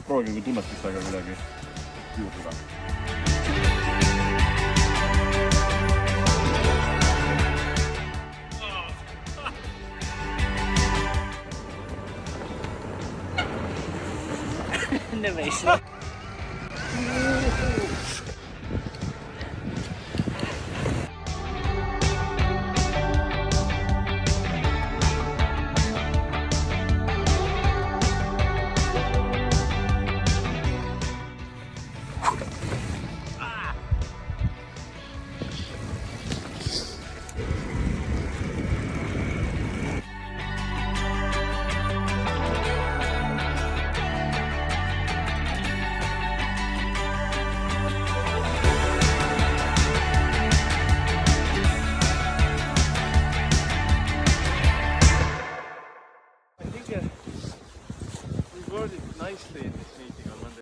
proovige, kui tunnetusega kuidagi juurduda. Innovation. I think we worded nicely in this meeting on Monday.